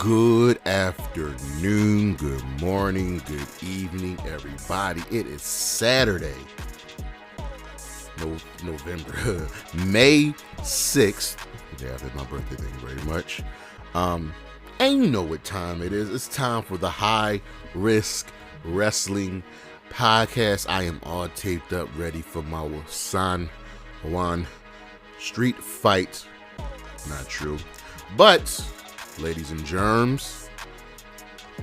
Good afternoon, good morning, good evening, everybody. It is Saturday, November, May 6th, the day after my birthday, thank you very much. And you know what time it is. It's time for the High Risk Wrestling Podcast. I am all taped up, ready for my San Juan street fight. Not true. But, ladies and germs,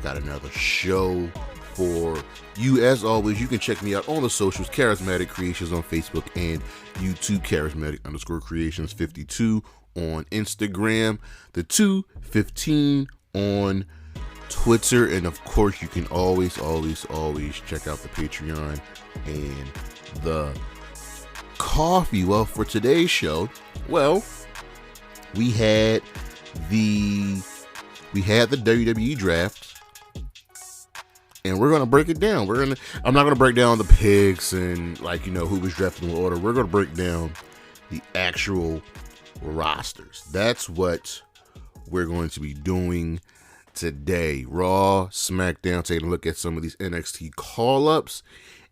got another show for you. As always, you can check me out on the socials, Charismatic Creations on Facebook and YouTube, Charismatic_Creations 52 on Instagram, the 215 on Twitter, and of course, you can always check out the Patreon and the coffee. Well, for today's show, we had the WWE Draft, and we're gonna break it down. I'm not gonna break down the picks and who was drafted in order. We're gonna break down the actual rosters. That's what we're going to be doing today. Raw, SmackDown, taking a look at some of these NXT call-ups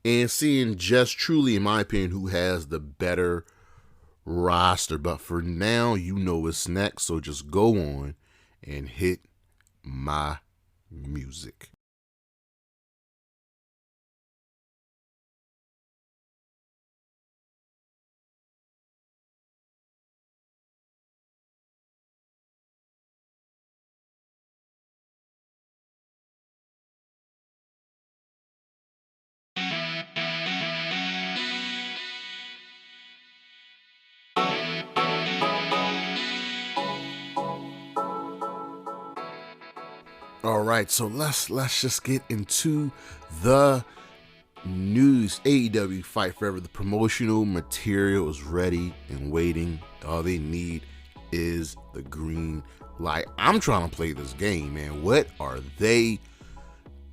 and seeing just truly, in my opinion, who has the better roster. But for now, you know what's next, so just go on and hit my music. All right, so let's just get into the news. AEW Fight Forever, the promotional material is ready and waiting. All they need is the green light. I'm trying to play this game, man. What are they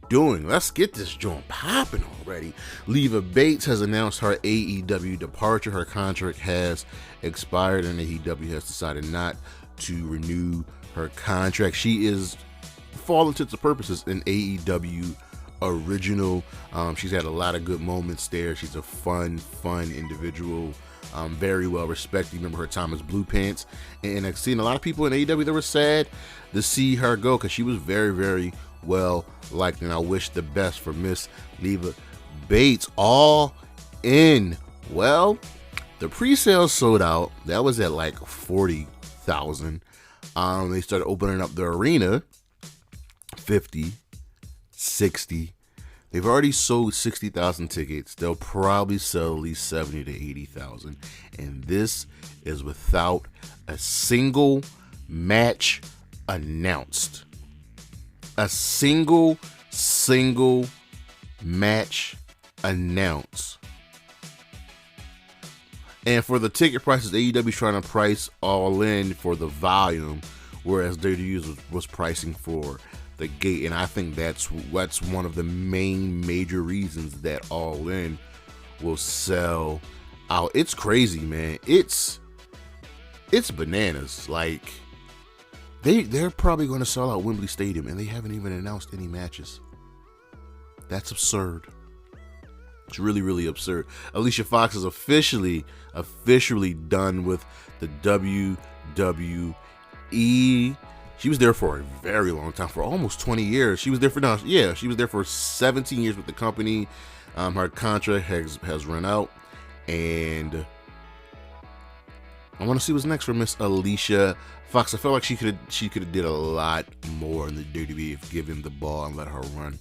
doing? Let's get this joint popping already. Leva Bates has announced her AEW departure. Her contract has expired, and AEW has decided not to renew her contract. She is, for all intents and purposes, an AEW original. She's had a lot of good moments there. She's a fun individual, very well respected. Remember her time as Blue Pants in NXT, and a lot of people in AEW that were sad to see her go because she was very, very well liked, and I wish the best for Miss Leva Bates. All in. Well, the pre-sale sold out. That was at like 40,000. They started opening up the arena. 50, 60. They've already sold 60,000 tickets. They'll probably sell at least 70 to 80,000. And this is without a single match announced. A single match announced. And for the ticket prices, AEW is trying to price all in for the volume, whereas WWE was pricing for the gate. And I think that's one of the major reasons that All In will sell out. It's crazy, man. It's bananas. Like, they're probably going to sell out Wembley Stadium, and they haven't even announced any matches. That's absurd. It's really, really absurd. Alicia Fox is officially done with the WWE. She was there for a very long time, for almost 20 years. She was there for 17 years with the company. Her contract has run out, and I want to see what's next for Miss Alicia Fox. I felt like she could have did a lot more in the WWE if given the ball and let her run.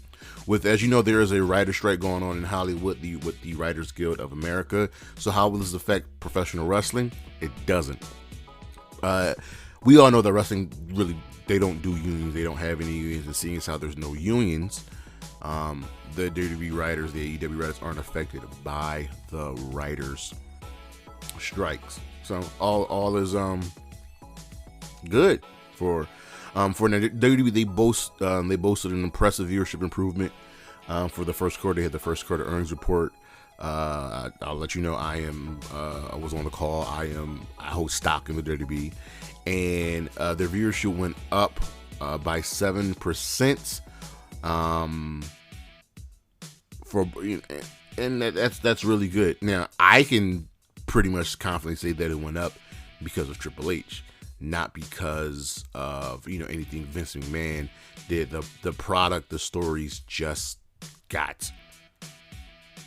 As you know, there is a writer strike going on in Hollywood with the Writers Guild of America. So how will this affect professional wrestling? It doesn't. We all know that wrestling really, they don't do unions. They don't have any unions. And seeing as how there's no unions, the WWE writers, the AEW writers aren't affected by the writers' strikes. So all is good for WWE. They boasted an impressive viewership improvement for the first quarter. They had the first quarter earnings report. I'll let you know I was on the call. I host stock in the WWE, and their viewership went up by 7%. And that's really good. Now, I can pretty much confidently say that it went up because of Triple H, not because of anything Vince McMahon did. The product, the stories just got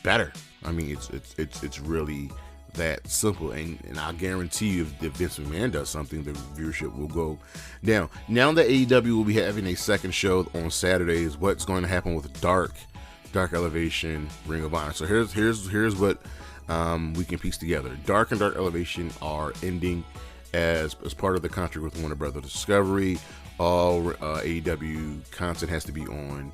better. I mean, it's really that simple, and I guarantee you, if Vince McMahon does something, the viewership will go down. Now that AEW will be having a second show on Saturdays, what's going to happen with Dark Elevation, Ring of Honor? So here's what we can piece together. Dark and Dark Elevation are ending as part of the contract with Warner Brothers Discovery. All AEW content has to be on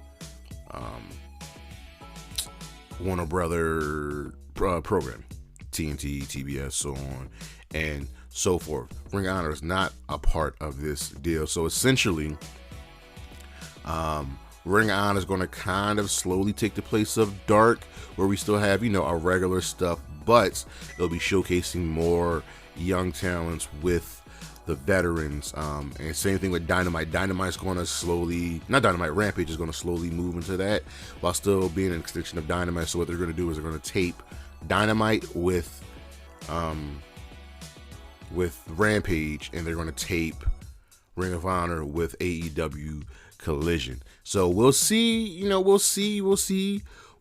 Warner Brother program, TNT, TBS, so on and so forth. Ring of Honor is not a part of this deal. So essentially, Ring of Honor is going to kind of slowly take the place of Dark, where we still have, our regular stuff, but it'll be showcasing more young talents with the veterans. And same thing with Dynamite. Dynamite's going to slowly, not Dynamite, Rampage is going to slowly move into that while still being an extension of Dynamite. So what they're going to do is they're going to tape Dynamite with Rampage, and they're going to tape Ring of Honor with AEW Collision. So we'll see, we'll see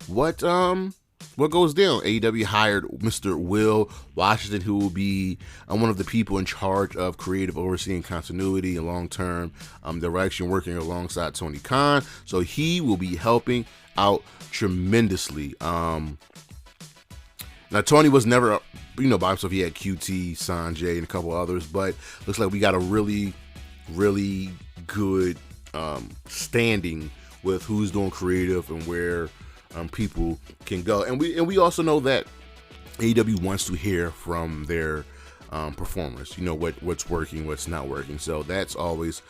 what goes down. AEW hired Mr. Will Washington, who will be one of the people in charge of creative overseeing continuity and long-term direction, working alongside Tony Khan. So he will be helping out tremendously. Now, Tony was never, by himself. He had QT, Sanjay, and a couple others, but looks like we got a really, really good standing with who's doing creative and where people can go. And we also know that AEW wants to hear from their performers, what's working, what's not working. So that's always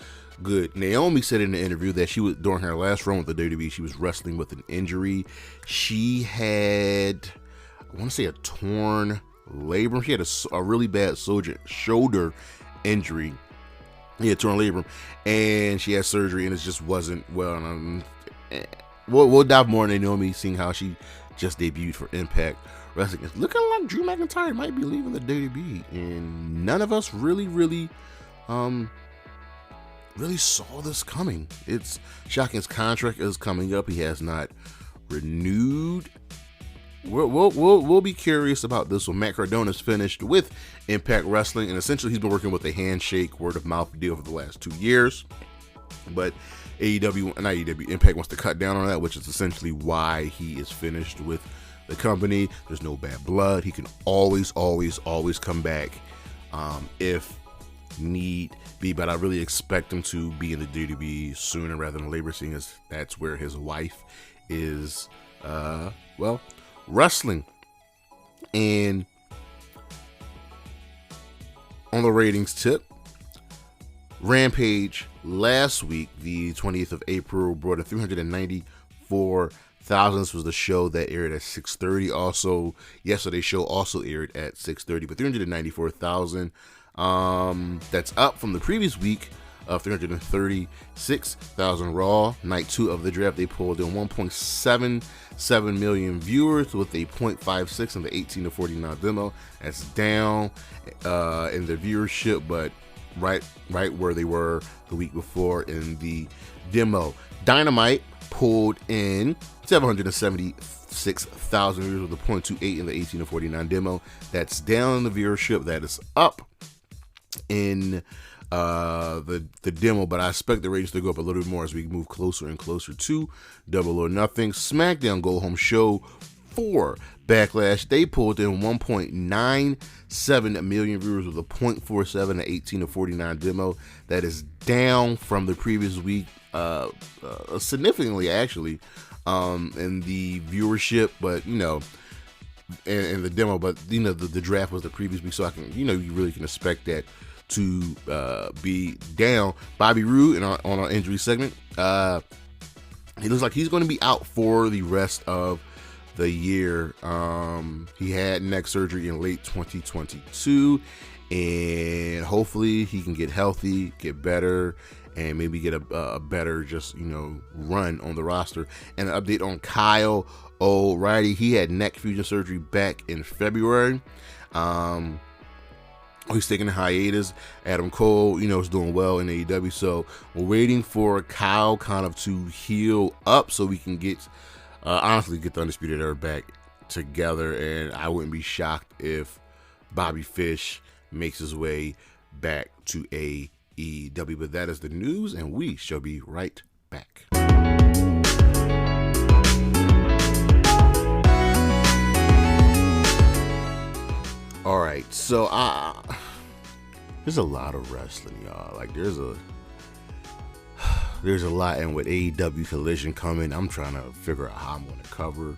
good. Naomi said in the interview that she was, during her last run with the WWE, she was wrestling with an injury. She had, I want to say, a torn labrum. She had a really bad shoulder injury. Yeah, torn labrum, and she had surgery, and it just wasn't well. We'll dive more into Naomi, seeing how she just debuted for Impact Wrestling. It's looking like Drew McIntyre might be leaving the WWE, and none of us really saw this coming. It's shocking. His contract is coming up. He has not renewed. We'll be curious about this one. Matt Cardona's finished with Impact Wrestling, and essentially he's been working with a handshake, word of mouth deal for the last 2 years. But Impact wants to cut down on that, which is essentially why he is finished with the company. There's no bad blood. He can always come back if need be. But I really expect him to be in the WWE sooner rather than later, seeing as that's where his wife is. Wrestling. And on the ratings tip, Rampage last week, the 20th of April, brought in 394,000. This was the show that aired at 6:30. Also, yesterday's show also aired at 6:30, but 394,000. That's up from the previous week of 336,000. Raw, night 2 of the draft, they pulled in 1.77 million viewers with a 0.56 in the 18 to 49 demo. That's down in the viewership, but right where they were the week before in the demo. Dynamite pulled in 776,000 viewers with a 0.28 in the 18 to 49 demo. That's down in the viewership. That is up in the demo, but I expect the ratings to go up a little bit more as we move closer and closer to Double or Nothing. SmackDown Go Home Show for Backlash, they pulled in 1.97 million viewers with a 0.47 to 18 to 49 demo. That is down from the previous week significantly, actually, in the viewership, but in the demo, but the draft was the previous week, so I can you really can expect that to be down. Bobby Roode on our injury segment, he looks like he's going to be out for the rest of the year. He had neck surgery in late 2022, and hopefully he can get healthy, get better, and maybe get a better run on the roster. And an update on Kyle O'Reilly. He had neck fusion surgery back in February. He's taking a hiatus. Adam Cole, is doing well in AEW. So we're waiting for Kyle kind of to heal up so we can get the Undisputed Era back together. And I wouldn't be shocked if Bobby Fish makes his way back to AEW. But that is the news, and we shall be right back. All right, so there's a lot of wrestling, y'all. Like there's a lot, and with AEW Collision coming, I'm trying to figure out how I'm going to cover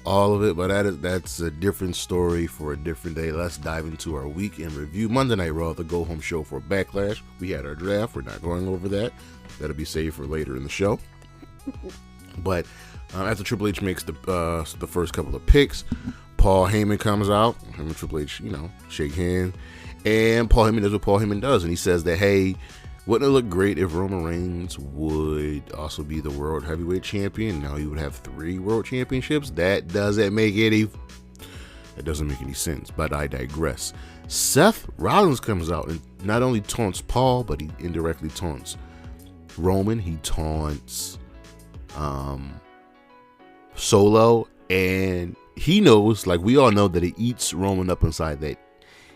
all of it. But that's a different story for a different day. Let's dive into our week in review. Monday Night Raw, the go home show for Backlash. We had our draft. We're not going over that. That'll be saved for later in the show. But after Triple H makes the first couple of picks, Paul Heyman comes out. Him and Triple H, shake hands. And Paul Heyman does what Paul Heyman does. And he says that, hey, wouldn't it look great if Roman Reigns would also be the World Heavyweight Champion? Now he would have 3 World Championships. That doesn't make any sense, but I digress. Seth Rollins comes out and not only taunts Paul, but he indirectly taunts Roman. He taunts Solo, and he knows, like we all know, that he eats Roman up inside, that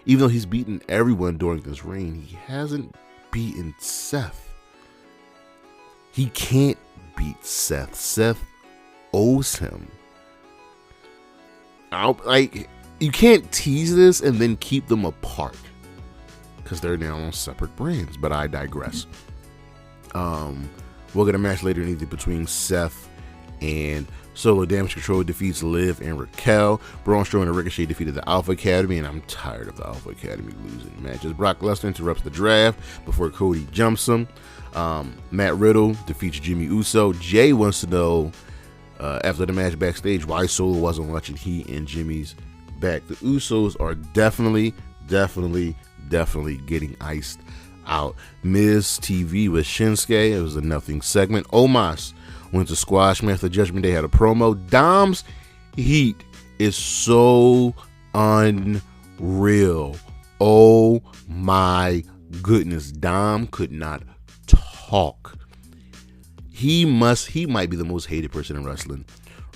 even though he's beaten everyone during this reign, he hasn't beaten Seth. He can't beat Seth. Seth owes him. You can't tease this and then keep them apart because they're now on separate brands, but I digress. We'll get a match later in the evening between Seth and Solo. Damage Control defeats Liv and Raquel. Braun Strowman and Ricochet defeated the Alpha Academy, and I'm tired of the Alpha Academy losing matches. Brock Lesnar interrupts the draft before Cody jumps him. Matt Riddle defeats Jimmy Uso. Jay wants to know after the match backstage why Solo wasn't watching he and Jimmy's back. The Usos are definitely getting iced out. Miz TV with Shinsuke. It was a nothing segment. Omos went to squash match. The Judgment Day had a promo. Dom's heat is so unreal. Oh my goodness. Dom could not talk. He might be the most hated person in wrestling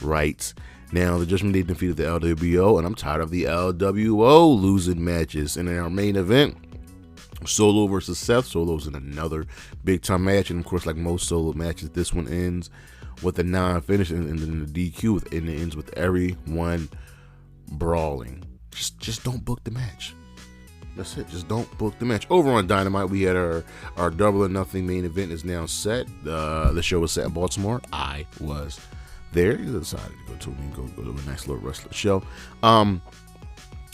right now. The Judgment Day defeated the LWO, and I'm tired of the LWO losing matches. And in our main event, Solo versus Seth. Solo's in another big time match, and of course, like most Solo matches, this one ends with a non-finish and then the DQ, and it ends with everyone brawling. Just don't book the match. That's it. Just don't book the match. Over on Dynamite, we had our Double or Nothing main event is now set. The show was set in Baltimore. I was there. I decided to go to a nice little wrestling show.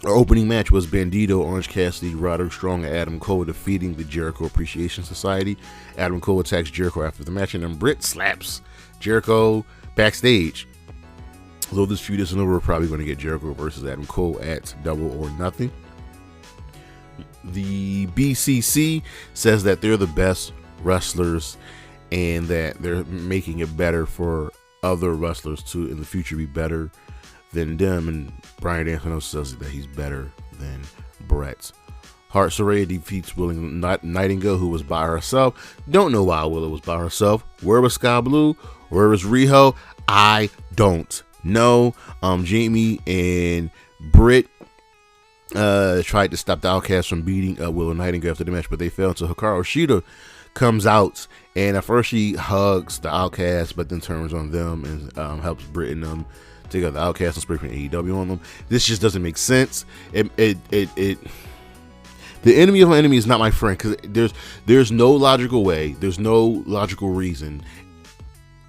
Our opening match was Bandito, Orange Cassidy, Roderick Strong, and Adam Cole defeating the Jericho Appreciation Society. Adam Cole attacks Jericho after the match, and then Britt slaps Jericho backstage. Although this feud isn't over, we're probably going to get Jericho versus Adam Cole at Double or Nothing. The BCC says that they're the best wrestlers and that they're making it better for other wrestlers to in the future be better than them, and Bryan Danielson says that he's better than Bret Hart. Saraya defeats Willow Nightingale, who was by herself. Don't know why Willow was by herself. Where was Sky Blue? Where was Riho? I don't know. Jamie and Britt tried to stop the Outcast from beating Willow Nightingale after the match, but they failed. So Hikaru Shida comes out, and at first she hugs the Outcast, but then turns on them and helps Britt and them take out the Outcast and spray from AEW on them. This just doesn't make sense. The enemy of my enemy is not my friend, because there's no logical way, there's no logical reason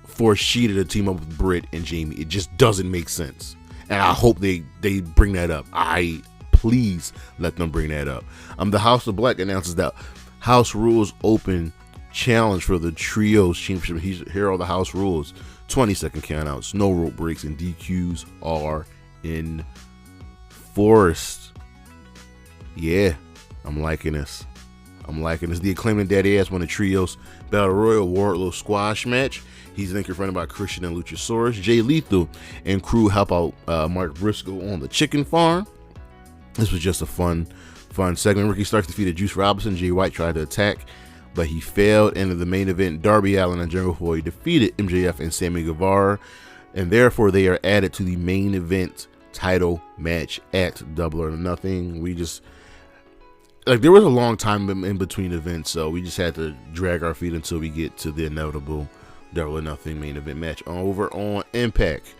for Shida to team up with Britt and Jamie. It just doesn't make sense, and I hope they bring that up. Please let them bring that up. The House of Black announces that House Rules Open challenge for the Trios Championship. Here are the House Rules: 20-second countouts, no rope breaks, and DQs are enforced. Yeah, I'm liking this. The Acclaimed and Daddy Ass won the Trios Battle Royal Wardlow squash match. He's then confronted by Christian and Luchasaurus. Jay Lethal and crew help out Mark Briscoe on the chicken farm. This was just a fun segment. Ricky Starks defeated Juice Robinson. Jay White tried to attack, but he failed. And in the main event, Darby Allin and Jungle Boy defeated MJF and Sammy Guevara, and therefore they are added to the main event title match at Double or Nothing. We just, like, there was a long time in between events, so we just had to drag our feet until we get to the inevitable Double or Nothing main event match. Over on Impact,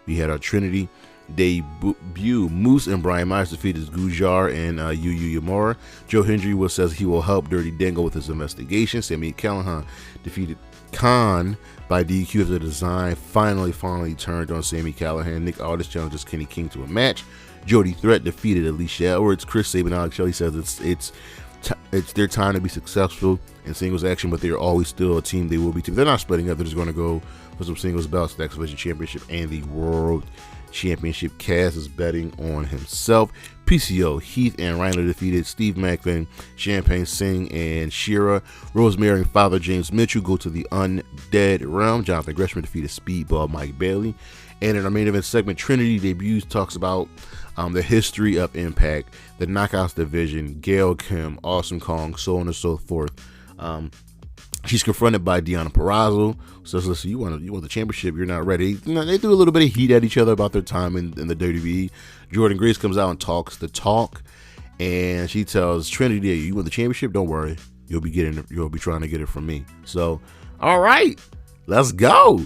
we had our Trinity debut. Moose and Brian Myers defeated Gujar and Yu Yamura. Joe Hendry says he will help Dirty Dango with his investigation. Sami Callihan defeated Khan by DQ as the design finally turned on Sami Callihan. Nick Aldis challenges Kenny King to a match. Jody Threat defeated Alicia Edwards. Chris Sabin and Alex Shelley says it's their time to be successful in singles action, but they're always still a team. They will be team. They're not splitting up. They're just going to go for some singles belts, the X Division Championship and the World Championship. Cass is betting on himself. PCO, Heath and Rhino defeated Steve Macklin, Champagne Singh, and Shira. Rosemary and Father James Mitchell go to the Undead Realm. Jonathan Gresham defeated Speedball Mike Bailey. And in our main event segment, Trinity debuts, talks about the history of Impact, the Knockouts division, Gail Kim, Awesome Kong, so on and so forth. She's confronted by Deonna Purrazzo. Says, listen, you want the championship, you're not ready. You know, they do a little bit of heat at each other about their time in the WWE. Jordan Grace comes out and talks the talk, and she tells Trinity, you want the championship? Don't worry. You'll be trying to get it from me. So, all right, let's go.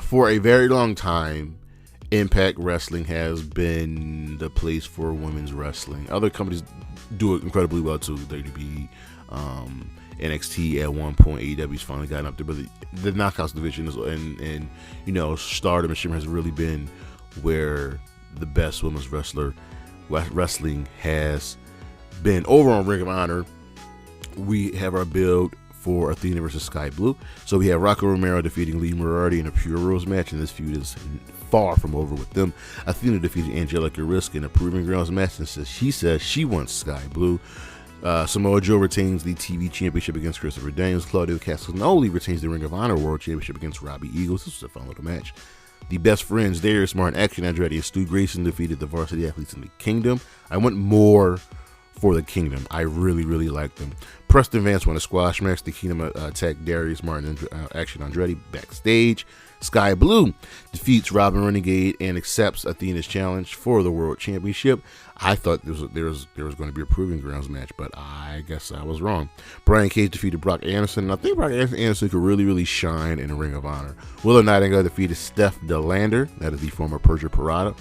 For a very long time, Impact Wrestling has been the place for women's wrestling. Other companies do it incredibly well too. WWE, NXT at one point, AEW's finally gotten up there, but the Knockouts division is, and Stardom and Shimmer has really been where the best women's wrestling has been. Over on Ring of Honor, we have our build for Athena versus Sky Blue. So we have Rocco Romero defeating Lee Moriarty in a Pure Rules match, and this feud is far from over with them. Athena defeated Angelico in a Proving Grounds match, and she says she wants Sky Blue. Samoa Joe retains the TV Championship against Christopher Daniels. Claudio Castagnoli retains the Ring of Honor World Championship against Robbie Eagles. This was a fun little match. The Best Friends, Darius Martin, Action Andretti, and Stu Grayson defeated the Varsity Athletes in the Kingdom. I want more for the Kingdom. I really, really like them. Preston Vance won a squash match. The Kingdom attacked Darius Martin and Action Andretti backstage. Sky Blue defeats Robin Renegade and accepts Athena's challenge for the World Championship. I thought there was going to be a Proving Grounds match, but I guess I was wrong. Brian Cage defeated Brock Anderson, and I think Brock Anderson could really, really shine in the Ring of Honor. Willow Nightingale defeated Steph DeLander, that is the former Persia Parada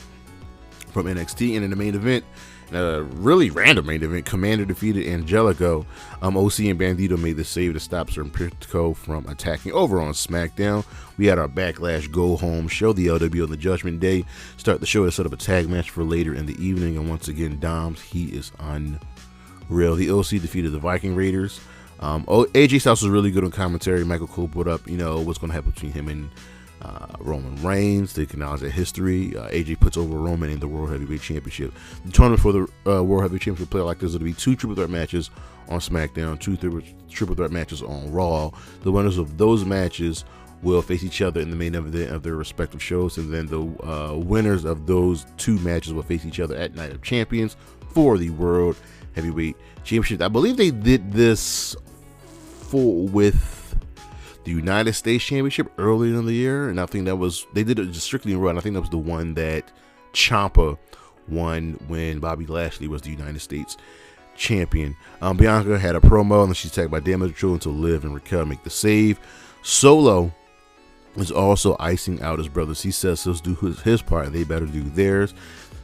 from NXT, and in the main event, really random main event, Komander defeated Angelico. OC and Bandito made the save to stop Serpentico from attacking. Over on SmackDown, we had our Backlash Go Home show. The LW on the Judgment Day start the show to set up a tag match for later in the evening, and once again, Doms, he is unreal. The OC defeated the Viking Raiders. AJ Styles was really good on commentary. Michael Cole brought up, what's going to happen between him and Roman Reigns. They acknowledge that history. AJ puts over Roman in the World Heavyweight Championship. The tournament for the World Heavyweight Championship play like this. There'll be 2 triple threat matches on SmackDown, 2 triple threat matches on Raw. The winners of those matches will face each other in the main event of their respective shows, and then the winners of those 2 matches will face each other at Night of Champions for the World Heavyweight Championship. I believe they did this with the United States Championship earlier in the year, and I think they did it just strictly in Raw. I think that was the one that Ciampa won when Bobby Lashley was the United States champion. Bianca had a promo, and she's tagged by Damage Control until Liv and Raquel make the save. Solo is also icing out his brothers. He says he'll do his part, and they better do theirs.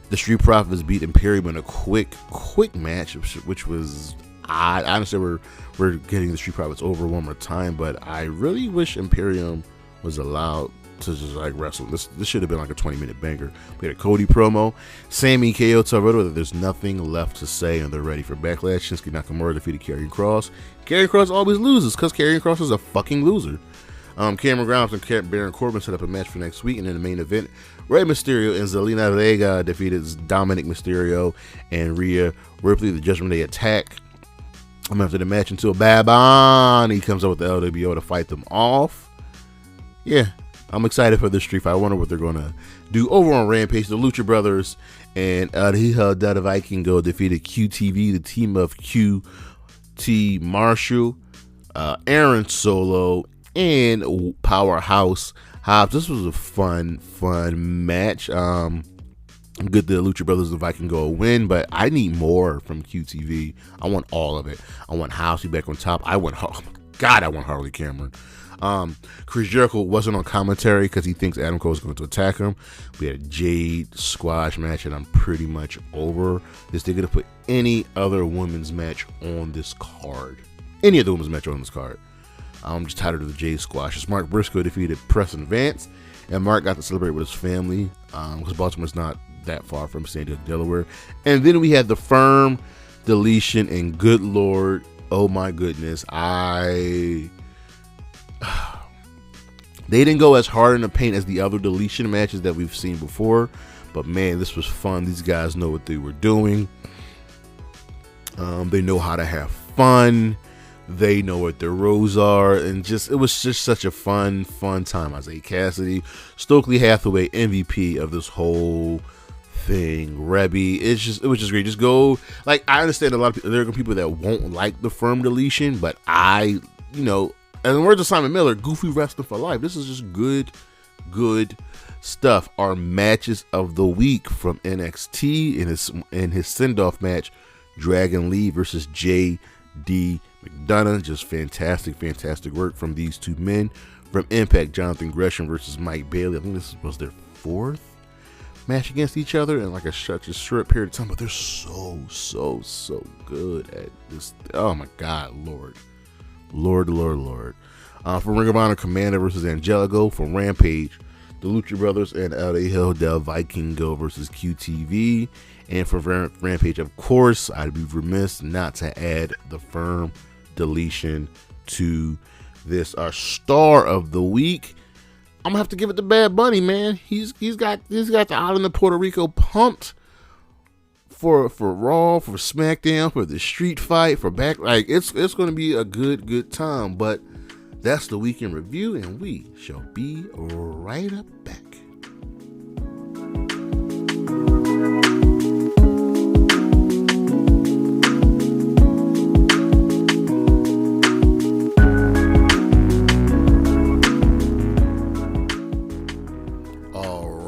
The Street Profits beat Imperium in a quick match, which was odd. I understand we're getting the Street Profits over one more time, but I really wish Imperium was allowed to just wrestle. This should have been like a 20-minute banger. We had a Cody promo. Sammy KO tell Riddle that there's nothing left to say and they're ready for Backlash. Shinsuke Nakamura defeated Karrion Kross. Karrion Kross always loses because Karrion Kross is a fucking loser. Cameron Grimes and Baron Corbin set up a match for next week, and in the main event, Rey Mysterio and Zelina Vega defeated Dominic Mysterio and Rhea Ripley. The Judgment Day attack after the match until Bad Bunny comes up with the LWO to fight them off. Yeah, I'm excited for this street fight. I wonder what they're going to do over on Rampage. The Lucha Brothers and Hijo de Vikingo defeated QTV, the team of QT Marshall, Aaron Solo, and Powerhouse Hobbs. This was a fun match. Good the Lucha Brothers and Vikingo win, but I need more from QTV. I want all of it. I want House back on top. I want Harley Cameron. Chris Jericho wasn't on commentary because he thinks Adam Cole is going to attack him. We had a Jade squash match, and I'm pretty much over this. They're going to put any other women's match on this card. Any other women's match on this card. I'm just tired of the Jade squashes. Mark Briscoe defeated Preston Vance, and Mark got to celebrate with his family because Baltimore's not that far from San Diego, Delaware. And then we had the Firm, Deletion, and good Lord, oh my goodness, they didn't go as hard in the paint as the other Deletion matches that we've seen before, but man, this was fun. These guys know what they were doing. They know how to have fun. They know what their roles are, and it was just such a fun time. Isaiah Cassidy, Stokely Hathaway, MVP of this whole thing. Rebby, it was just great. Just go. Like, I understand a lot of people, there are people that won't like the Firm Deletion, but and the words of Simon Miller, goofy wrestling for life. This is just good stuff. Our matches of the week from NXT in his send-off match, Dragon Lee versus J.D. McDonagh. Just fantastic work from these two men. From Impact, Jonathan Gresham versus Mike Bailey. I think this was their fourth match against each other in like such a short period of time, but they're so good at this. Oh my God, Lord. For Ring of Honor, Komander versus Angelico. For Rampage, the Lucha Brothers and El Hijo del Vikingo versus QTV. And for Rampage, of course, I'd be remiss not to add the Firm Deletion to this. Our star of the week, I'm gonna have to give it to Bad Bunny, man. He's got the island of Puerto Rico pumped for Raw, for SmackDown, for the street fight, for back. Like, it's gonna be a good time. But that's the week in review, and we shall be right up back.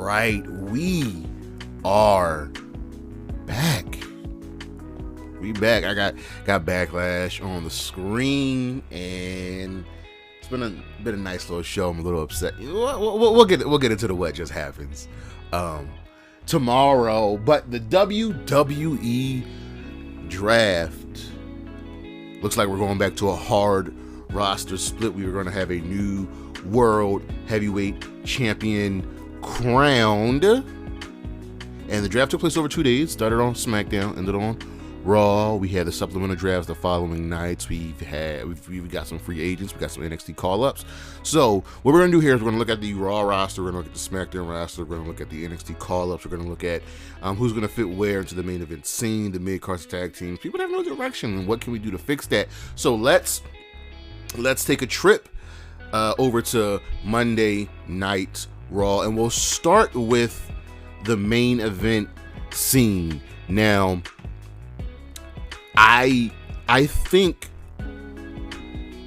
Right, we are back. We back. I got Backlash on the screen, and it's been a nice little show. I'm a little upset. We'll get into the what just happens tomorrow. But the WWE Draft looks like we're going back to a hard roster split. We were going to have a new World Heavyweight Champion crowned, and the draft took place over 2 days. Started on SmackDown, ended on Raw. We had the supplemental drafts the following nights. We've got some free agents. We got some NXT call-ups. So what we're gonna do here is we're gonna look at the Raw roster. We're gonna look at the SmackDown roster. We're gonna look at the NXT call-ups. We're gonna look at who's gonna fit where into the main event scene, the mid-card tag teams. People have no direction, and what can we do to fix that? So let's take a trip over to Monday Night Raw, and we'll start with the main event scene. Now, I think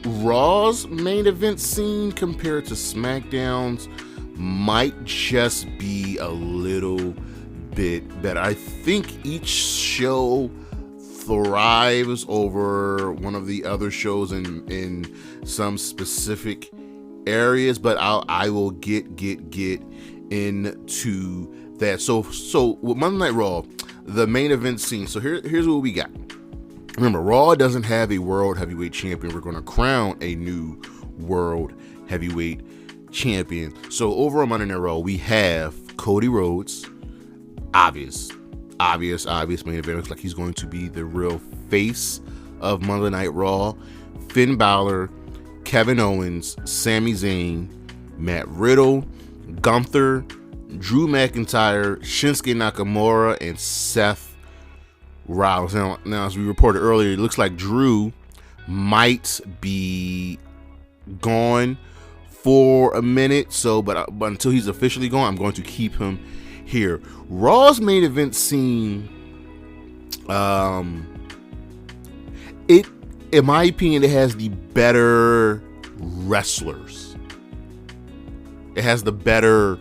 Raw's main event scene compared to SmackDown's might just be a little bit better. I think each show thrives over one of the other shows in some specific areas, but I will get into that. So with Monday Night Raw, the main event scene. So here's what we got. Remember, Raw doesn't have a World Heavyweight Champion. We're going to crown a new World Heavyweight Champion. So over on Monday Night Raw, we have Cody Rhodes, obvious main event. Looks like he's going to be the real face of Monday Night Raw. Finn Balor, Kevin Owens, Sami Zayn, Matt Riddle, Gunther, Drew McIntyre, Shinsuke Nakamura, and Seth Rollins. Now, as we reported earlier, it looks like Drew might be gone for a minute. But until he's officially gone, I'm going to keep him here. Raw's main event scene, in my opinion, it has the better wrestlers. It has the better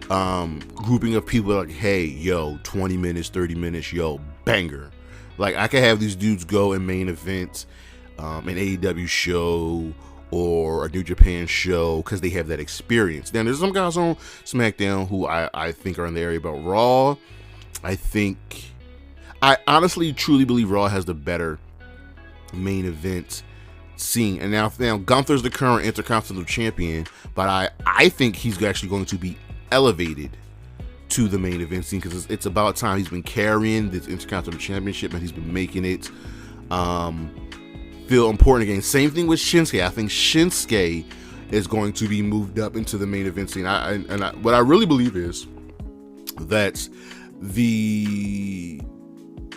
grouping of people like, hey, yo, 20 minutes, 30 minutes, yo, banger. Like, I could have these dudes go and main event an AEW show or a New Japan show because they have that experience. Then there's some guys on SmackDown who I think are in the area, but Raw, I honestly truly believe Raw has the better main event scene. And now Gunther's the current Intercontinental Champion, but I think he's actually going to be elevated to the main event scene because it's about time. He's been carrying this Intercontinental Championship and he's been making it feel important again. Same thing with Shinsuke. I think Shinsuke is going to be moved up into the main event scene. What I really believe is that the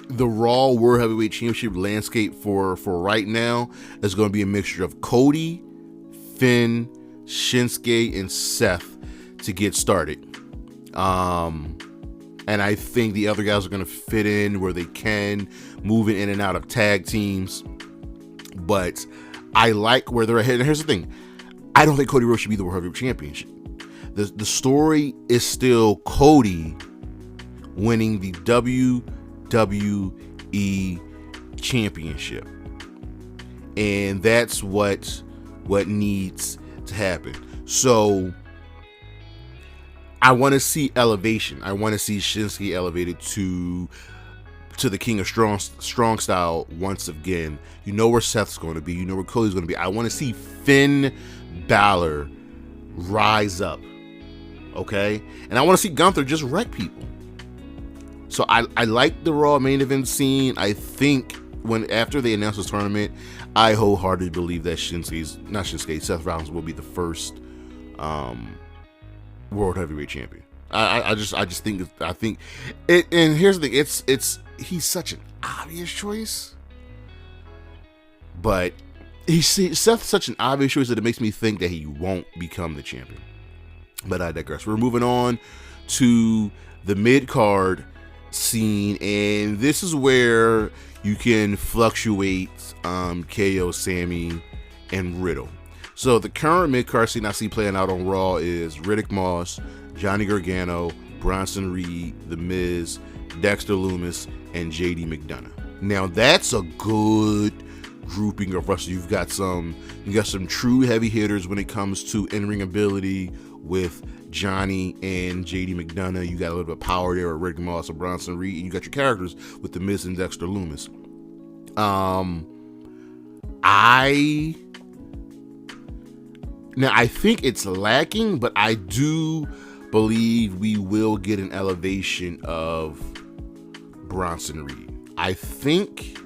Raw World Heavyweight Championship landscape for right now is going to be a mixture of Cody, Finn, Shinsuke, and Seth to get started. And I think the other guys are going to fit in where they can, moving in and out of tag teams. But I like where they're ahead. And here's the thing. I don't think Cody Rhodes should be the World Heavyweight Championship. The story is still Cody winning the WWE Championship. And that's what needs to happen. So I want to see elevation. I want to see Shinsuke elevated to the King of Strong Style once again. You know where Seth's going to be. You know where Cody's going to be. I want to see Finn Balor rise up. Okay? And I want to see Gunther just wreck people. So I like the Raw main event scene. I think after they announce this tournament, I wholeheartedly believe that Seth Rollins will be the first World Heavyweight Champion. I think it. And here's the thing: he's such an obvious choice, but Seth's such an obvious choice that it makes me think that he won't become the champion. But I digress. We're moving on to the mid card scene, and this is where you can fluctuate KO, Sammy, and Riddle. So the current mid-card scene I see playing out on Raw is Riddick Moss, Johnny Gargano, Bronson Reed, The Miz, Dexter Lumis, and JD McDonagh. Now that's a good grouping of wrestlers. You got some true heavy hitters when it comes to in-ring ability with Johnny and JD McDonagh. You got a little bit of power there with Riddick Moss and Bronson Reed, and you got your characters with The Miz and Dexter Lumis. Now, I think it's lacking, but I do believe we will get an elevation of Bronson Reed. I think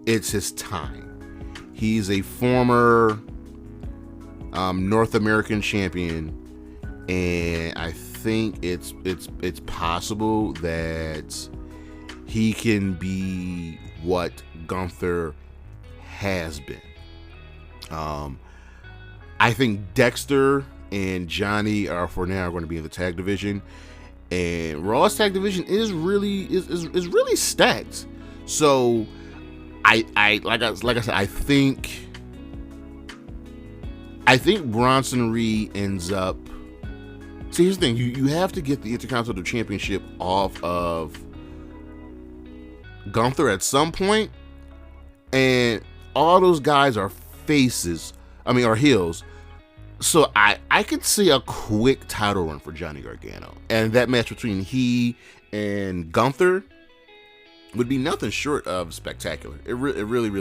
it's his time. He's a former North American champion, and I think it's possible that he can be what Gunther has been. I think Dexter and Johnny are for now going to be in the tag division, and Raw's tag division is really stacked. So I said, I think Bronson Reed ends up. See, here's the thing: you have to get the Intercontinental Championship off of Gunther at some point, and all those guys are faces. Are heels. So I could see a quick title run for Johnny Gargano, and that match between he and Gunther would be nothing short of spectacular. It really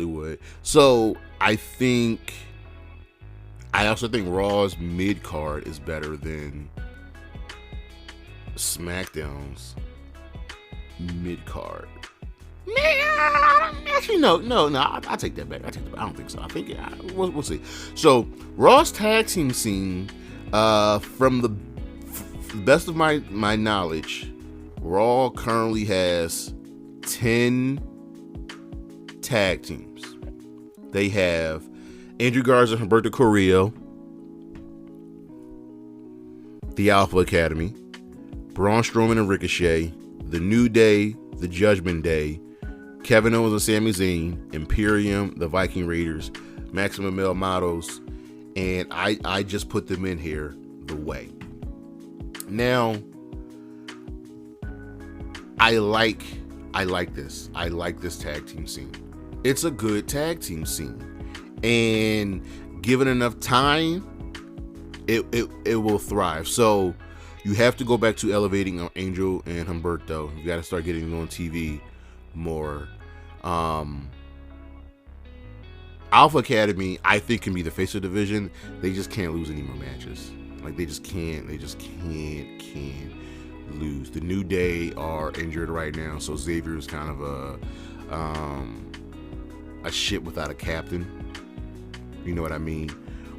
would. So I also think Raw's mid card is better than SmackDown's mid card. Actually, no. I take that back. I don't think so. I think we'll see. So Raw's tag team scene, from the best of my knowledge, Raw currently has 10 tag teams. They have Andrew Garza and Humberto Carrillo, the Alpha Academy, Braun Strowman and Ricochet, the New Day, the Judgment Day, Kevin Owens and Sami Zayn, Imperium, the Viking Raiders, Maximum Male Models, and I just put them in here, the Way. Now, I like this. I like this tag team scene. It's a good tag team scene, and given enough time, it will thrive. So you have to go back to elevating Angel and Humberto. You got to start getting them on TV more. Alpha Academy, I think, can be the face of the division. They just can't lose any more matches. Like, they just can't lose. The New Day are injured right now, so Xavier is kind of a ship without a captain. You know what I mean?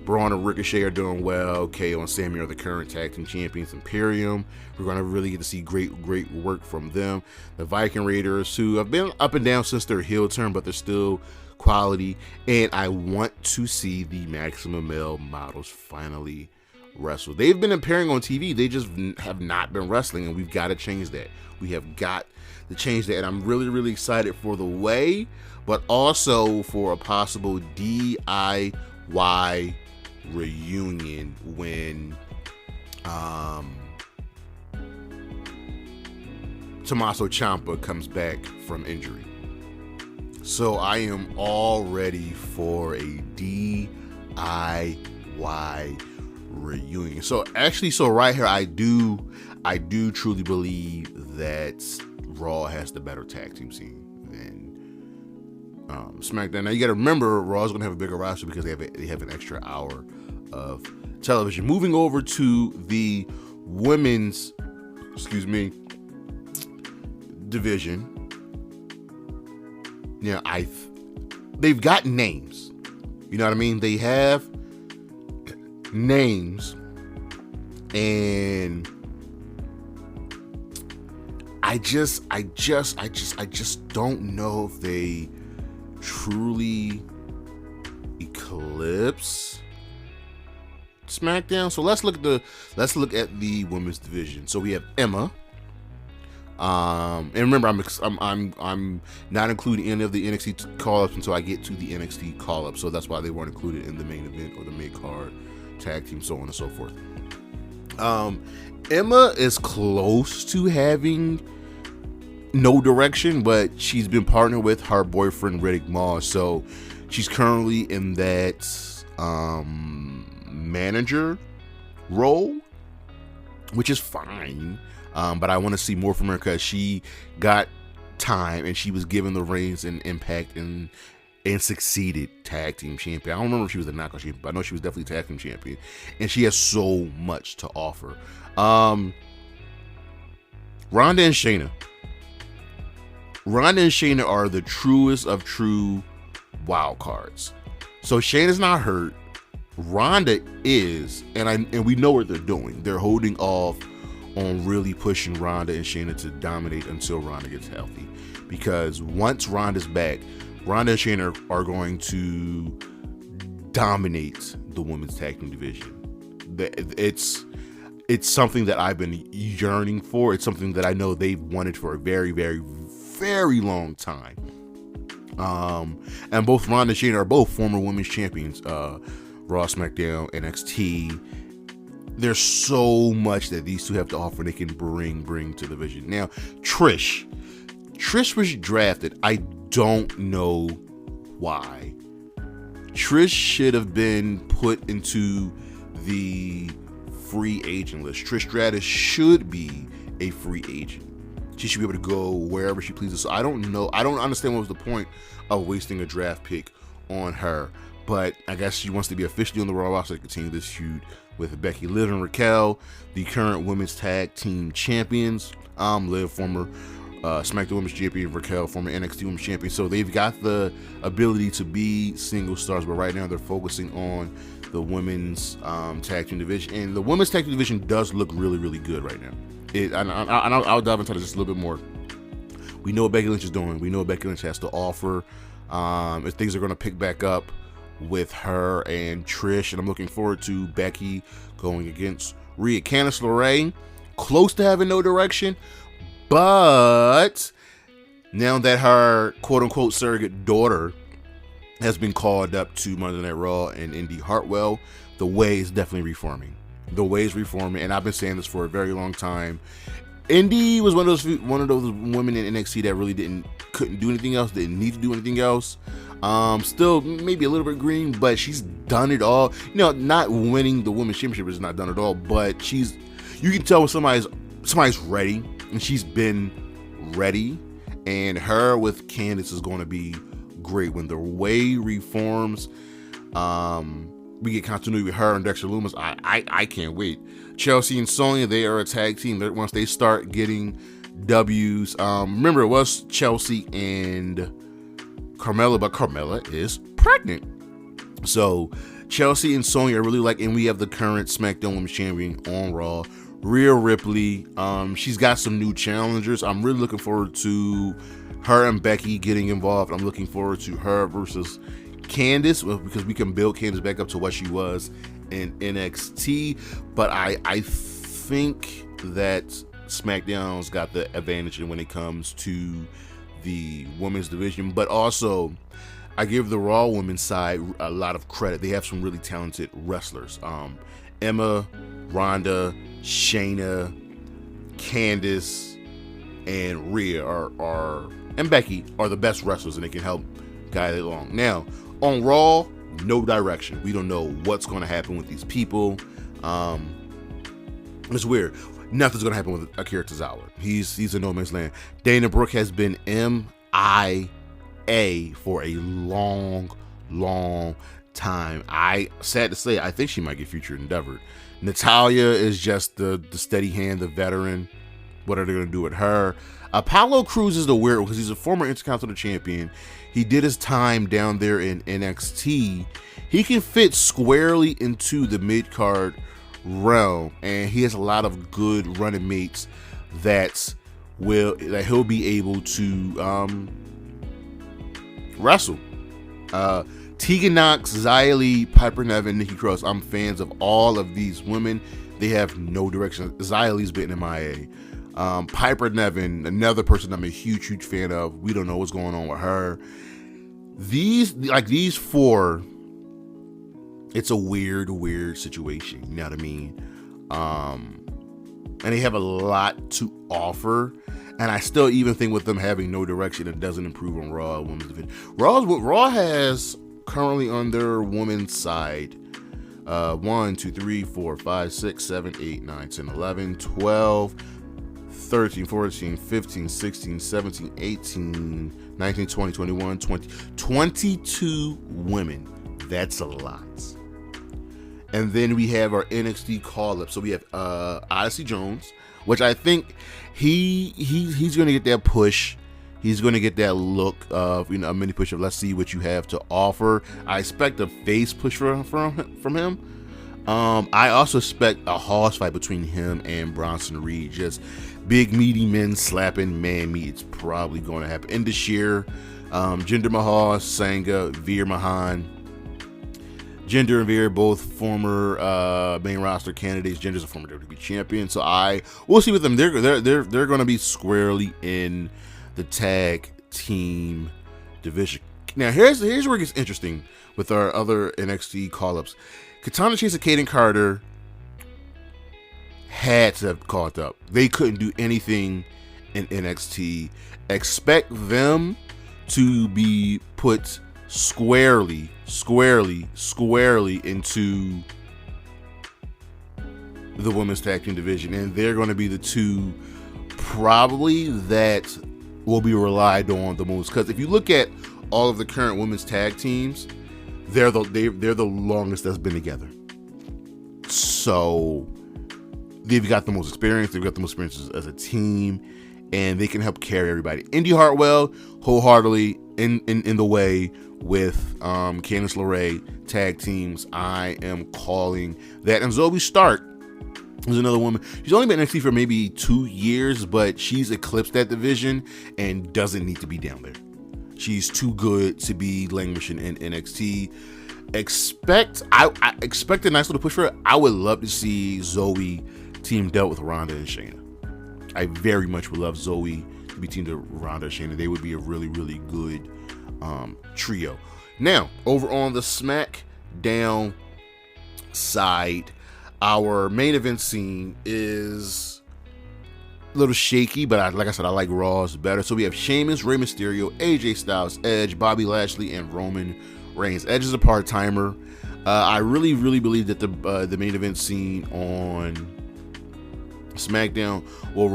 Braun and Ricochet are doing well. KO and Sammy are the current tag team champions. Imperium, we're going to really get to see great work from them. The Viking Raiders, who have been up and down since their heel turn, but they're still quality. And I want to see the Maximum Male Models finally wrestle. They've been appearing on TV. They just have not been wrestling, and we've got to change that. We have got to change that. And I'm really excited for the Way, but also for a possible DIY reunion when Tommaso Ciampa comes back from injury. So I am all ready for a DIY reunion. So right here, I do truly believe that Raw has the better tag team scene than SmackDown. Now you got to remember, Raw's going to have a bigger roster because they have an extra hour of television. Moving over to the women's, division. Yeah, they've got names. You know what I mean? They have names, and I just don't know if they truly eclipse SmackDown. So let's look at the women's division. So we have Emma. And remember, I'm not including any of the NXT call-ups until I get to the NXT call-ups. So that's why they weren't included in the main event or the mid card tag team, so on and so forth. Emma is close to having no direction, but she's been partnered with her boyfriend Riddick Moss, so she's currently in that manager role, which is fine. But I want to see more from her because she got time and she was given the reins and Impact and succeeded tag team champion. I don't remember if she was the knockout champion, but I know she was definitely tag team champion, and she has so much to offer. Ronda and Shayna. Ronda and Shayna are the truest of true wild cards. So Shayna's not hurt. Ronda is, and we know what they're doing. They're holding off on really pushing Ronda and Shayna to dominate until Ronda gets healthy. Because once Ronda's back, Ronda and Shayna are going to dominate the women's tag team division. It's something that I've been yearning for. It's something that I know they've wanted for a very, very, very long time. And both Ronda and Shayna are both former women's champions, Raw, SmackDown, NXT. There's so much that these two have to offer they can bring to the division. Now, Trish was drafted. I don't know why. Trish should have been put into the free agent list. Trish Stratus should be a free agent. She should be able to go wherever she pleases. So I don't know. I don't understand what was the point of wasting a draft pick on her. But I guess she wants to be officially on the Raw roster to continue this feud with Becky, Liv, and Raquel, the current women's tag team champions. Liv, former SmackDown Women's Champion, Raquel, former NXT Women's Champion. So they've got the ability to be single stars, but right now they're focusing on the women's tag team division. And the women's tag team division does look really, really good right now. I'll dive into this just a little bit more. We know what Becky Lynch is doing. We know what Becky Lynch has to offer. If things are going to pick back up with her and Trish, and I'm looking forward to Becky going against Rhea. Candice LeRae, close to having no direction, but now that her quote-unquote surrogate daughter has been called up to Monday Night Raw and Indy Hartwell, the way is definitely reforming. The way is reforming, and I've been saying this for a very long time. Indy was one of those women in NXT that really couldn't do anything else, didn't need to do anything else. Still maybe a little bit green, but she's done it all. Not winning the women's championship is not done at all, but you can tell when somebody's ready, and she's been ready. And her with Candice is going to be great when the way reforms. We get continuity with her and Dexter Lumis. I can't wait. Chelsea and Sonya, they are a tag team. Once they start getting W's, remember it was Chelsea and Carmella, but Carmella is pregnant. So Chelsea and Sonya are really and we have the current SmackDown Women's Champion on Raw, Rhea Ripley. She's got some new challengers. I'm really looking forward to her and Becky getting involved. I'm looking forward to her versus Candice, because we can build Candice back up to what she was in NXT. But I think that SmackDown's got the advantage when it comes to the women's division. But also, I give the Raw women's side a lot of credit. They have some really talented wrestlers. Emma, Ronda, Shayna, Candice, and Rhea and Becky are the best wrestlers, and they can help guide it along. Now, on Raw, no direction. We don't know what's going to happen with these people. It's weird. Nothing's going to happen with Akira Tozawa. He's in no man's land. Dana Brooke has been MIA for a long, long time. Sad to say, I think she might get future endeavored. Natalya is just the steady hand, the veteran. What are they going to do with her? Apollo Crews is the weird one because he's a former Intercontinental Champion. He did his time down there in NXT. He can fit squarely into the mid-card realm, and he has a lot of good running mates that he'll be able to wrestle. Tegan Nox, Xia Li, Piper Niven, Nikki Cross. I'm fans of all of these women. They have no direction. Xia Li's been MIA. Piper Niven, another person I'm a huge fan of. We don't know what's going on with her. These four, it's a weird situation. You know what I mean? And they have a lot to offer. And I still even think with them having no direction, it doesn't improve on Raw women's division. Raw has currently on their women's side 1, 2, 3, 4, 5, 6, 7, 8, 9, 10, 11, 12, 13, 14, 15, 16, 17, 18, 19, 20, 21, 20, 22 women. That's a lot. And then we have our NXT call-up. So we have Odyssey Jones, which I think he's going to get that push. He's going to get that look of, a mini push of let's see what you have to offer. I expect a face push from him. I also expect a hoss fight between him and Bronson Reed. Just big meaty men slapping man meat. It's probably going to happen. Indashir, Jinder Mahal, Sangha, Veer Mahan. Jinder and Veer, both former main roster candidates. Jinder's a former WWE champion, so we'll see with them. They're going to be squarely in the tag team division. Now here's where it gets interesting with our other NXT call-ups. Katana Chase and Kaden Carter had to have called up. They couldn't do anything in NXT. Expect them to be put squarely into the women's tag team division, and they're going to be the two probably that will be relied on the most. Because if you look at all of the current women's tag teams, they're the longest that's been together. So they've got the most experience. They've got the most experience as a team, and they can help carry everybody. Indy Hartwell, wholeheartedly in the way with Candice LeRae tag teams. I am calling that. And Zoe Stark is another woman. She's only been in NXT for maybe 2 years, but she's eclipsed that division and doesn't need to be down there. She's too good to be languishing in NXT. I expect a nice little push for her. I would love to see Zoe teamed up with Ronda and Shayna. I very much would love Zoe to be teamed up with Ronda and Shayna. They would be a really, really good trio. Now, over on the SmackDown side, our main event scene is a little shaky, but like I said, I like Raw's better. So we have Sheamus, Rey Mysterio, AJ Styles, Edge, Bobby Lashley, and Roman Reigns. Edge is a part-timer. I really, really believe that the main event scene on SmackDown will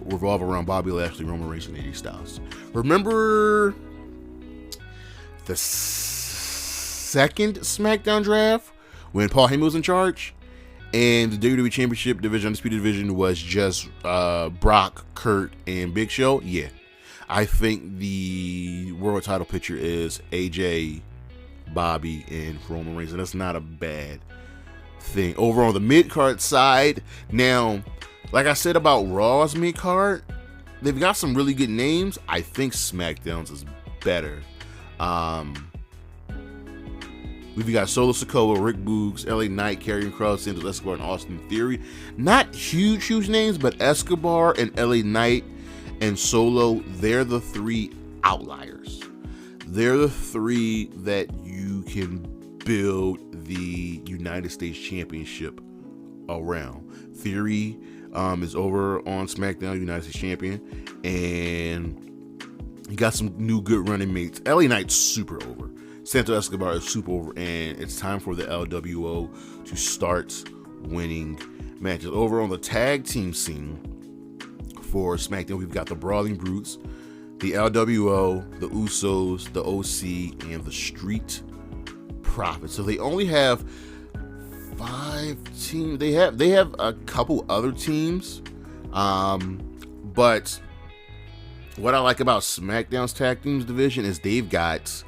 revolve around Bobby Lashley, Roman Reigns, and AJ Styles. Remember the second SmackDown draft when Paul Heyman was in charge? And the WWE Championship division, Undisputed division, was just Brock, Kurt, and Big Show. Yeah. I think the world title picture is AJ, Bobby, and Roman Reigns. And that's not a bad thing. Over on the mid-card side, now, like I said about Raw's mid-card, they've got some really good names. I think SmackDown's is better. We've got Solo Sikoa, Rick Boogs, LA Knight, Karrion Kross, Santos Escobar, and Austin Theory. Not huge names, but Escobar and LA Knight and Solo, they're the three outliers. They're the three that you can build the United States Championship around. Theory is over on SmackDown, United States Champion, and you got some new good running mates. LA Knight's super over. Santos Escobar is super over, and it's time for the LWO to start winning matches. Over on the tag team scene for SmackDown, we've got the Brawling Brutes, the LWO, the Usos, the OC, and the Street Profits. So they only have 5 teams. They have a couple other teams, but what I like about SmackDown's tag teams division is they've got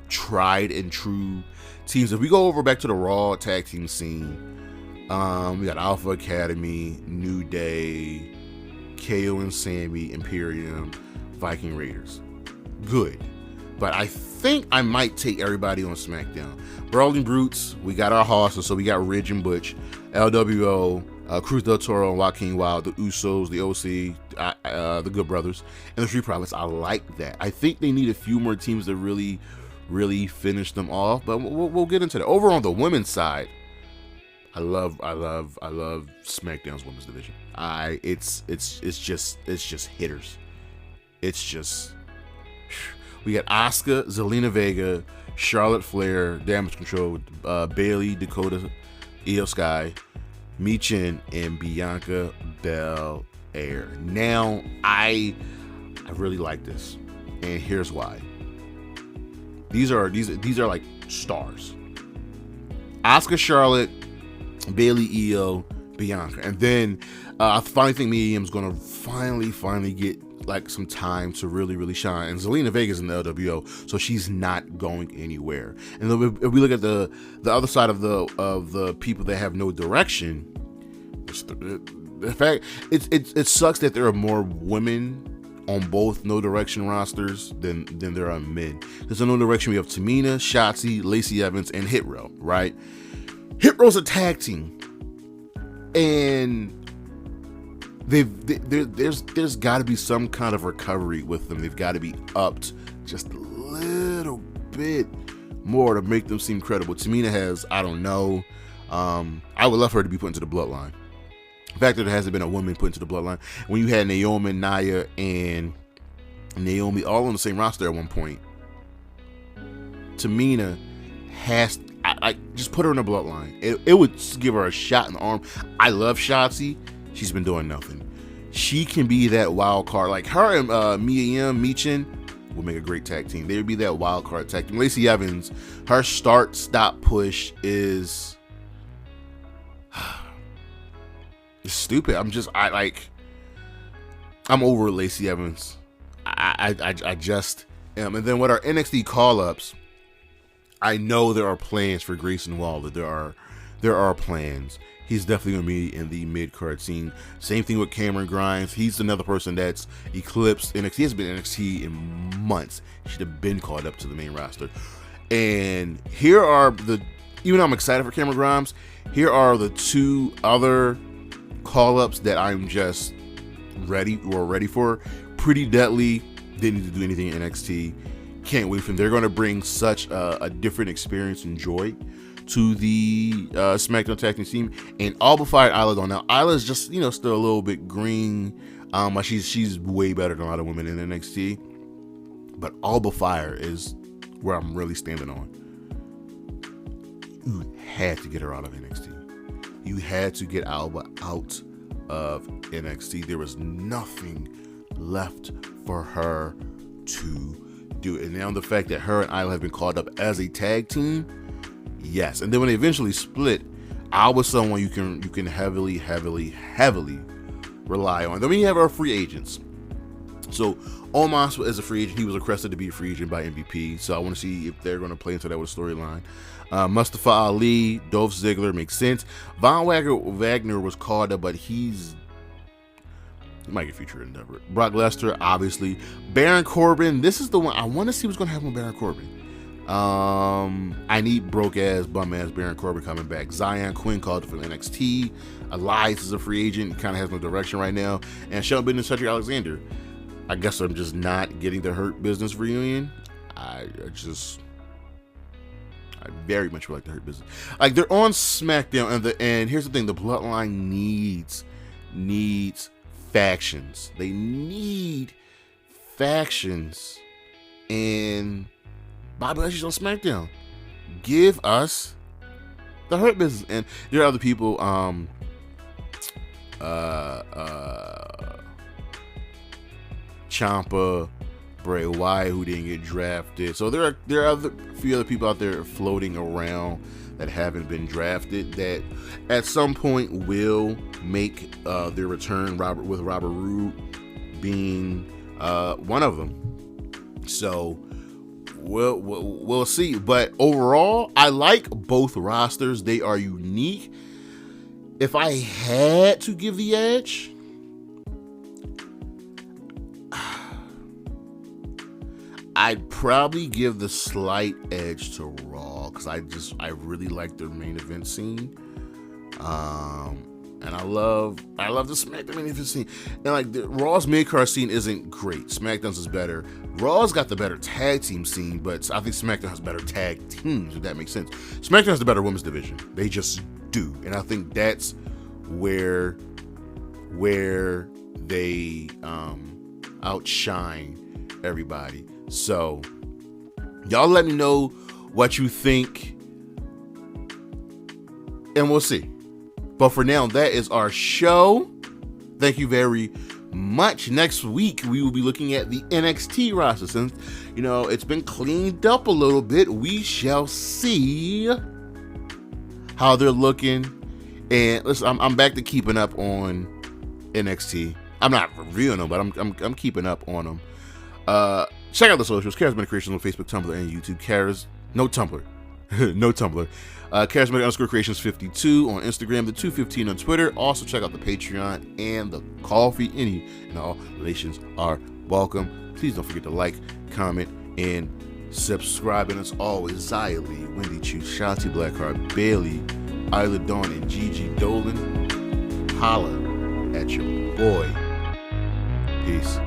tried and true teams. If we go over back to the Raw tag team scene, we got Alpha Academy, New Day, KO and Sammy, Imperium, Viking Raiders. Good. But I think I might take everybody on SmackDown. Brawling Brutes, we got our horses, so we got Ridge and Butch. LWO, Cruz del Toro and Joaquin Wilde, the Usos, the OC, the Good Brothers, and the Street Profits. I like that. I think they need a few more teams to really, really finish them off, but we'll get into that. Over on the women's side, I love SmackDown's women's division. It's just hitters. It's just, we got Asuka, Zelina Vega, Charlotte Flair, Damage Control, Bayley, Dakota, Io Sky, Michin, and Bianca Belair. Now, I really like this, and here's why. These are like stars. Asuka, Charlotte, Bayley, Io, Bianca, and then I finally think Medium's gonna finally get like some time to really shine. And Zelina Vega's in the LWO, so she's not going anywhere. And then if we look at the other side of the people that have no direction, the fact it sucks that there are more women on both No Direction rosters than there are men. There's a No Direction. We have Tamina, Shotzi, Lacey Evans, and Hit Row. Right? Hit Row's a tag team, and there's got to be some kind of recovery with them. They've got to be upped just a little bit more to make them seem credible. Tamina has, I don't know, I would love for her to be put into the bloodline. The fact that there hasn't been a woman put into the bloodline, when you had Naomi, Nia, and Naomi all on the same roster at one point, Tamina has, I just put her in the bloodline. It would give her a shot in the arm. I love Shotzi. She's been doing nothing. She can be that wild card. Like her and Mia Yim, Michin would make a great tag team. They would be that wild card tag team. Lacey Evans, her start, stop, push is stupid. I'm over Lacey Evans. I just am. And then with our NXT call-ups, I know there are plans for Grayson Waller. There are plans. He's definitely going to be in the mid-card scene. Same thing with Cameron Grimes. He's another person that's eclipsed NXT. He hasn't been in NXT in months. He should have been called up to the main roster. And here are even though I'm excited for Cameron Grimes, here are the two other call-ups that I'm just ready for. Pretty Deadly didn't need to do anything in NXT. Can't wait for them. They're going to bring such a different experience and joy to the SmackDown Tag Team team. And Alba Fire and Isla Dawn. Now, Isla's just, still a little bit green. She's way better than a lot of women in NXT. But Alba Fire is where I'm really standing on. You had to get her out of NXT. You had to get Alba out of NXT. There was nothing left for her to do. And now the fact that her and Isla have been called up as a tag team, yes. And then when they eventually split, Alba's someone you can heavily rely on. Then we have our free agents. So Omos as a free agent, he was requested to be a free agent by MVP. So I want to see if they're going to play into that with a storyline. Mustafa Ali, Dolph Ziggler makes sense. Von Wagner was called up, but he might get future endeavor. Brock Lesnar, obviously. Baron Corbin, this is the one I want to see what's going to happen with Baron Corbin. I need broke ass, bum ass Baron Corbin coming back. Zion Quinn called from NXT. Elias is a free agent. He kind of has no direction right now. And Shelton Benjamin, Cedric Alexander. I guess I'm just not getting the Hurt Business reunion. I very much would like the Hurt Business. Like, they're on SmackDown, and here's the thing: the Bloodline needs factions. They need factions, and Bobby Lashley's on SmackDown. Give us the Hurt Business. And there are other people. Ciampa, Bray Wyatt, who didn't get drafted. So there are a few other people out there floating around that haven't been drafted that at some point will make their return. Robert Roode being one of them. So we'll see. But overall, I like both rosters. They are unique. If I had to give the edge, I'd probably give the slight edge to Raw because I really like their main event scene, and I love the SmackDown main event scene. And like Raw's mid card scene isn't great. SmackDown's is better. Raw's got the better tag team scene, but I think SmackDown has better tag teams. If that makes sense, SmackDown has the better women's division. They just do, and I think that's where they outshine everybody. So y'all let me know what you think, and we'll see. But for now, that is our show. Thank you very much. Next week we will be looking at the NXT roster. Since it's been cleaned up a little bit, we shall see how they're looking. And listen, I'm back to keeping up on NXT. I'm not reviewing them, but I'm keeping up on them. Check out the socials: Charismatic Creations on Facebook, Tumblr, and YouTube. No Tumblr. Charismatic _Creations 52 on Instagram, the 215 on Twitter. Also check out the Patreon and the Coffee. Any and all relations are welcome. Please don't forget to like, comment, and subscribe. And as always, Zia Lee, Wendy Chu, Shanti Blackheart, Bailey, Isla Dawn, and Gigi Dolan. Holla at your boy. Peace.